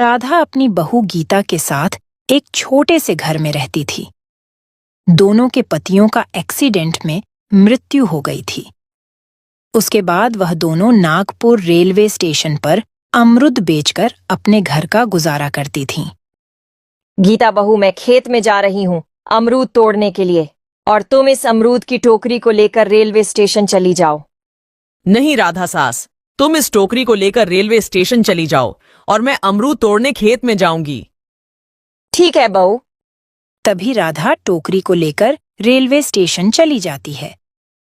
राधा अपनी बहू गीता के साथ एक छोटे से घर में रहती थी। दोनों के पतियों का एक्सीडेंट में मृत्यु हो गई थी। उसके बाद वह दोनों नागपुर रेलवे स्टेशन पर अमरूद बेचकर अपने घर का गुजारा करती थीं। गीता बहू, मैं खेत में जा रही हूँ अमरूद तोड़ने के लिए, और तुम इस अमरूद की टोकरी को लेकर रेलवे स्टेशन चली जाओ। नहीं राधा सास, तुम इस टोकरी को लेकर रेलवे स्टेशन चली जाओ और मैं अमरूद तोड़ने खेत में जाऊंगी। ठीक है बहू। तभी राधा टोकरी को लेकर रेलवे स्टेशन चली जाती है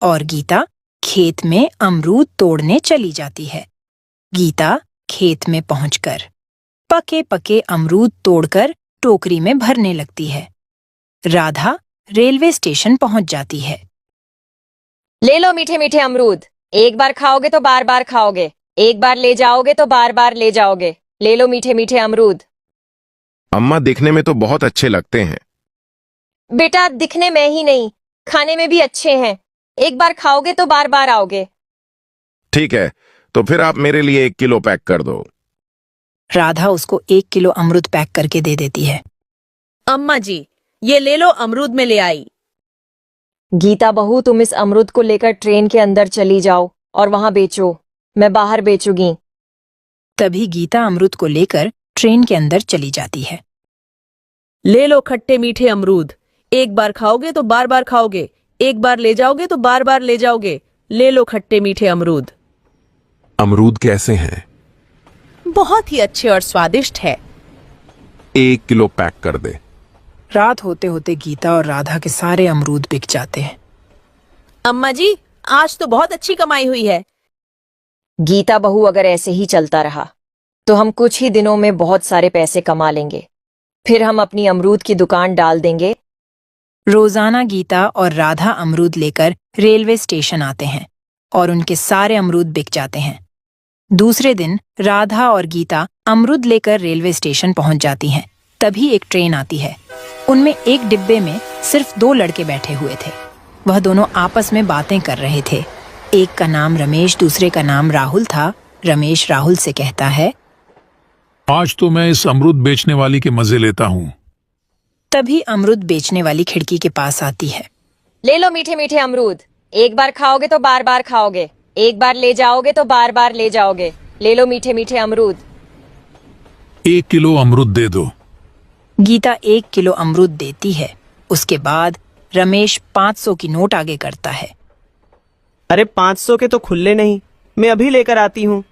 और गीता खेत में अमरूद तोड़ने चली जाती है। गीता खेत में पहुंचकर पके पके अमरूद तोड़कर टोकरी में भरने लगती है। राधा रेलवे स्टेशन पहुंच जाती है। ले लो मीठे मीठे अमरूद, एक बार खाओगे तो बार बार खाओगे, एक बार ले जाओगे तो बार बार ले जाओगे। ले लो मीठे मीठे अमरूद। अम्मा, दिखने में तो बहुत अच्छे लगते हैं। बेटा, दिखने में ही नहीं, खाने में भी अच्छे हैं। एक बार खाओगे तो बार बार आओगे। ठीक है, तो फिर आप मेरे लिए 1 किलो पैक कर दो। राधा उसको 1 किलो अमरूद पैक करके दे देती है। अम्मा जी, ये ले लो, अमरूद में ले आई। गीता बहू, तुम इस अमरूद को लेकर ट्रेन के अंदर चली जाओ और वहां बेचो, मैं बाहर बेचूंगी। तभी गीता अमरूद को लेकर ट्रेन के अंदर चली जाती है। ले लो खट्टे मीठे अमरूद, एक बार खाओगे तो बार बार खाओगे, एक बार ले जाओगे तो बार बार ले जाओगे। ले लो खट्टे मीठे अमरूद। अमरूद कैसे हैं? बहुत ही अच्छे और स्वादिष्ट है। 1 किलो पैक कर दे। रात होते होते गीता और राधा के सारे अमरूद बिक जाते हैं। अम्मा जी, आज तो बहुत अच्छी कमाई हुई है। गीता बहू, अगर ऐसे ही चलता रहा तो हम कुछ ही दिनों में बहुत सारे पैसे कमा लेंगे, फिर हम अपनी अमरूद की दुकान डाल देंगे। रोजाना गीता और राधा अमरूद लेकर रेलवे स्टेशन आते हैं और उनके सारे अमरूद बिक जाते हैं। दूसरे दिन राधा और गीता अमरूद लेकर रेलवे स्टेशन पहुंच जाती हैं। तभी एक ट्रेन आती है। उनमें एक डिब्बे में सिर्फ 2 लड़के बैठे हुए थे। वह दोनों आपस में बातें कर रहे थे। एक का नाम रमेश, दूसरे का नाम राहुल था। रमेश राहुल से कहता है, आज तो मैं इस अमरूद बेचने वाली के मजे लेता हूँ। तभी अमरूद बेचने वाली खिड़की के पास आती है। ले लो मीठे मीठे अमरूद, एक बार खाओगे तो बार बार खाओगे, एक बार ले जाओगे तो बार बार ले जाओगे। ले लो मीठे मीठे अमरूद। 1 किलो अमरूद दे दो। गीता 1 किलो अमरूद देती है। उसके बाद रमेश 500 की नोट आगे करता है। अरे 500 के तो खुले नहीं, मैं अभी लेकर आती हूँ।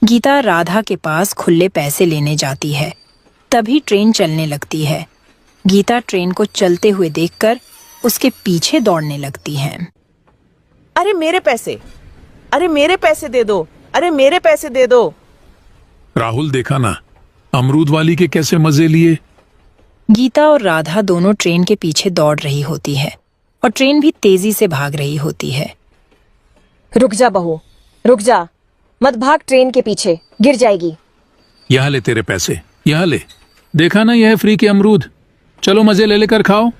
गीता राधा के पास खुले पैसे लेने जाती है। तभी ट्रेन चलने लगती है। गीता ट्रेन को चलते हुए देखकर उसके पीछे दौड़ने लगती है। अरे मेरे पैसे, अरे मेरे पैसे दे दो, अरे मेरे पैसे दे दो। राहुल, देखा ना अमरूद वाली के कैसे मजे लिए। गीता और राधा दोनों ट्रेन के पीछे दौड़ रही होती है और ट्रेन भी तेजी से भाग रही होती है। रुक जा बहू, रुक जा, मत भाग, ट्रेन के पीछे गिर जाएगी। यहाँ ले तेरे पैसे, यहाँ ले। देखा ना, यह है फ्री के अमरूद, चलो मजे ले लेकर खाओ।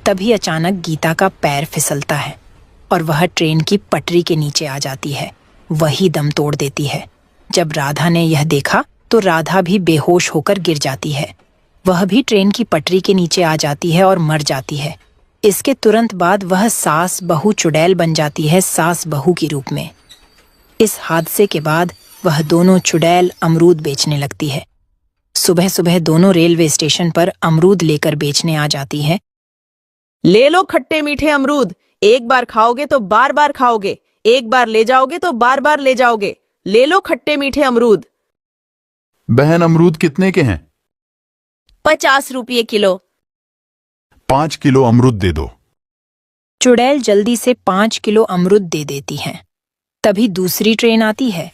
तभी अचानक गीता का पैर फिसलता है और वह ट्रेन की पटरी के नीचे आ जाती है। वही दम तोड़ देती है। जब राधा ने यह देखा तो राधा भी बेहोश होकर गिर जाती है। वह भी ट्रेन की पटरी के नीचे आ जाती है और मर जाती है। इसके तुरंत बाद वह सास बहू चुड़ैल बन जाती है, सास बहू के रूप में। इस हादसे के बाद वह दोनों चुड़ैल अमरूद बेचने लगती है। सुबह सुबह दोनों रेलवे स्टेशन पर अमरूद लेकर बेचने आ जाती है। ले लो खट्टे मीठे अमरूद, एक बार खाओगे तो बार बार खाओगे, एक बार ले जाओगे तो बार बार ले जाओगे। ले लो खट्टे मीठे अमरूद। बहन, अमरूद कितने के हैं? 50 रुपये किलो। 5 किलो अमरूद दे दो। चुड़ैल जल्दी से 5 किलो अमरूद दे देती हैं। तभी दूसरी ट्रेन आती है।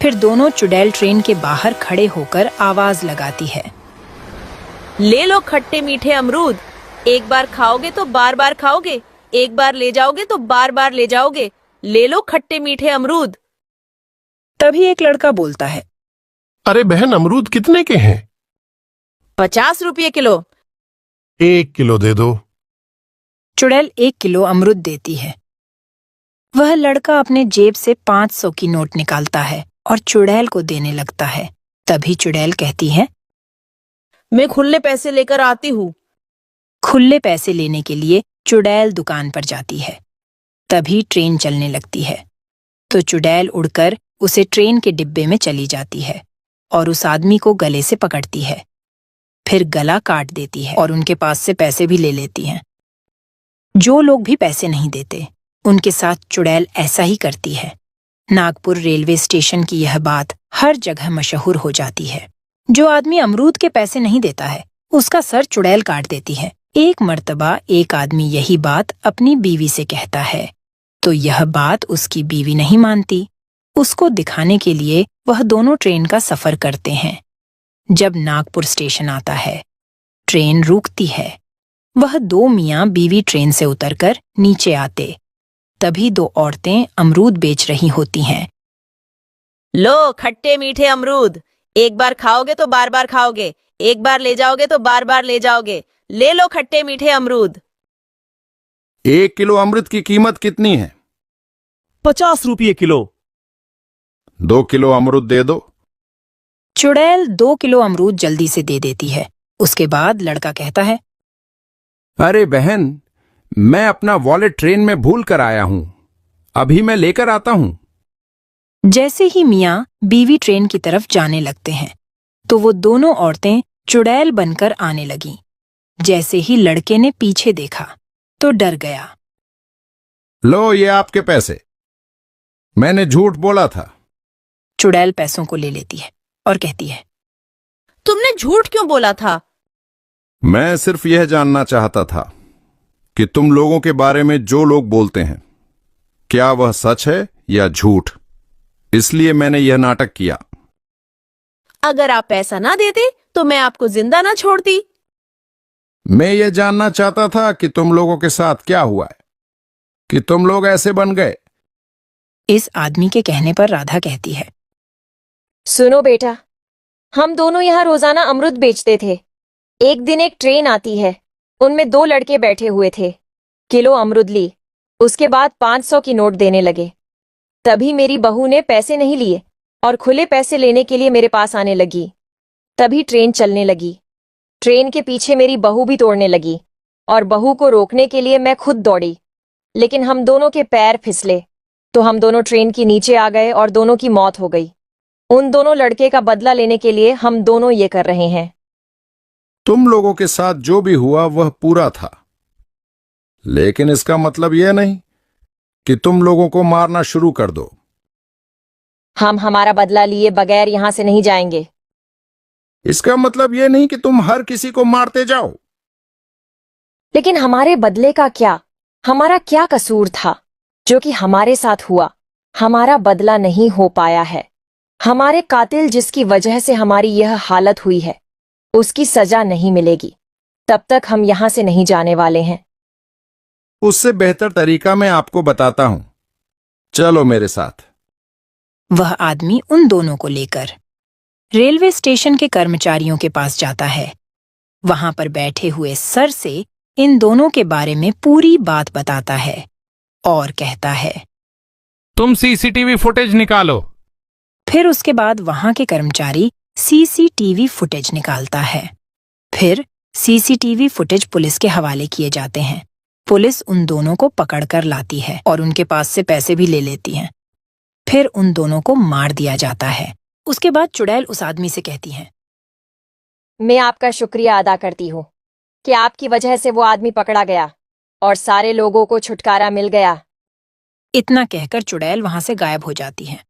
फिर दोनों चुड़ैल ट्रेन के बाहर खड़े होकर आवाज लगाती है। ले लो खट्टे मीठे अमरूद, एक बार खाओगे तो बार बार खाओगे, एक बार ले जाओगे तो बार बार ले जाओगे। ले लो खट्टे मीठे अमरूद। तभी एक लड़का बोलता है, अरे बहन, अमरूद कितने के हैं? 50 रुपये किलो। 1 किलो दे दो। चुड़ैल 1 किलो अमरूद देती है। वह लड़का अपने जेब से 500 की नोट निकालता है और चुड़ैल को देने लगता है। तभी चुड़ैल कहती है, मैं खुले पैसे लेकर आती हूँ। खुले पैसे लेने के लिए चुड़ैल दुकान पर जाती है। तभी ट्रेन चलने लगती है। तो चुड़ैल उड़कर उसे ट्रेन के डिब्बे में चली जाती है और उस आदमी को गले से पकड़ती है, फिर गला काट देती है और उनके पास से पैसे भी ले लेती है। जो लोग भी पैसे नहीं देते, उनके साथ चुड़ैल ऐसा ही करती है। नागपुर रेलवे स्टेशन की यह बात हर जगह मशहूर हो जाती है। जो आदमी अमरूद के पैसे नहीं देता है, उसका सर चुड़ैल काट देती है। एक मर्तबा एक आदमी यही बात अपनी बीवी से कहता है, तो यह बात उसकी बीवी नहीं मानती। उसको दिखाने के लिए वह दोनों ट्रेन का सफर करते हैं। जब नागपुर स्टेशन आता है, ट्रेन रुकती है। वह दो मियाँ बीवी ट्रेन से उतरकर नीचे आते। तभी दो औरतें अमरूद बेच रही होती हैं। लो खट्टे मीठे अमरूद, एक बार खाओगे तो बार बार खाओगे, एक बार ले जाओगे तो बार बार ले जाओगे। ले लो खट्टे मीठे अमरूद। 1 किलो अमृत की कीमत कितनी है? 50 रुपये किलो। 2 किलो अमरूद दे दो। चुड़ैल 2 किलो अमरूद जल्दी से दे देती है। उसके बाद लड़का कहता है, अरे बहन, मैं अपना वॉलेट ट्रेन में भूल कर आया हूं, अभी मैं लेकर आता हूं। जैसे ही मियाँ बीवी ट्रेन की तरफ जाने लगते हैं, तो वो दोनों औरतें चुड़ैल बनकर आने लगीं। जैसे ही लड़के ने पीछे देखा, तो डर गया। लो ये आपके पैसे, मैंने झूठ बोला था। चुड़ैल पैसों को ले लेती है और कहती है, तुमने झूठ क्यों बोला था? मैं सिर्फ यह जानना चाहता था कि तुम लोगों के बारे में जो लोग बोलते हैं, क्या वह सच है या झूठ, इसलिए मैंने यह नाटक किया। अगर आप पैसा ना देते तो मैं आपको जिंदा ना छोड़ती। मैं यह जानना चाहता था कि तुम लोगों के साथ क्या हुआ है कि तुम लोग ऐसे बन गए। इस आदमी के कहने पर राधा कहती है, सुनो बेटा, हम दोनों यहाँ रोजाना अमरूद बेचते थे। एक दिन एक ट्रेन आती है, उनमें 2 लड़के बैठे हुए थे। किलो अमरूद ली, उसके बाद 500 की नोट देने लगे। तभी मेरी बहू ने पैसे नहीं लिए और खुले पैसे लेने के लिए मेरे पास आने लगी। तभी ट्रेन चलने लगी। ट्रेन के पीछे मेरी बहू भी दौड़ने लगी और बहू को रोकने के लिए मैं खुद दौड़ी, लेकिन हम दोनों के पैर फिसले तो हम दोनों ट्रेन के नीचे आ गए और दोनों की मौत हो गई। उन दोनों लड़के का बदला लेने के लिए हम दोनों ये कर रहे हैं। तुम लोगों के साथ जो भी हुआ वह पूरा था, लेकिन इसका मतलब यह नहीं कि तुम लोगों को मारना शुरू कर दो। हम हमारा बदला लिए बगैर यहां से नहीं जाएंगे। इसका मतलब यह नहीं कि तुम हर किसी को मारते जाओ। लेकिन हमारे बदले का क्या? हमारा क्या कसूर था जो कि हमारे साथ हुआ? हमारा बदला नहीं हो पाया है। हमारे कातिल जिसकी वजह से हमारी यह हालत हुई है, उसकी सजा नहीं मिलेगी। तब तक हम यहां से नहीं जाने वाले हैं। उससे बेहतर तरीका मैं आपको बताता हूं, चलो मेरे साथ। वह आदमी उन दोनों को लेकर रेलवे स्टेशन के कर्मचारियों के पास जाता है। वहां पर बैठे हुए सर से इन दोनों के बारे में पूरी बात बताता है और कहता है, तुम सीसीटीवी फुटेज निकालो। फिर उसके बाद वहां के कर्मचारी सीसीटीवी फुटेज निकालता है। फिर सीसीटीवी फुटेज पुलिस के हवाले किए जाते हैं। पुलिस उन दोनों को पकड़कर लाती है और उनके पास से पैसे भी ले लेती है। फिर उन दोनों को मार दिया जाता है। उसके बाद चुड़ैल उस आदमी से कहती है, मैं आपका शुक्रिया अदा करती हूँ कि आपकी वजह से वो आदमी पकड़ा गया और सारे लोगों को छुटकारा मिल गया। इतना कहकर चुड़ैल वहां से गायब हो जाती है।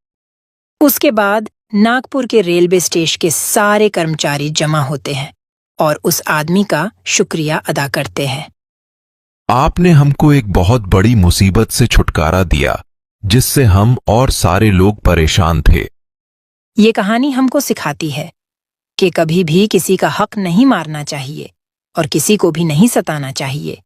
उसके बाद नागपुर के रेलवे स्टेशन के सारे कर्मचारी जमा होते हैं और उस आदमी का शुक्रिया अदा करते हैं। आपने हमको एक बहुत बड़ी मुसीबत से छुटकारा दिया, जिससे हम और सारे लोग परेशान थे। ये कहानी हमको सिखाती है कि कभी भी किसी का हक नहीं मारना चाहिए और किसी को भी नहीं सताना चाहिए।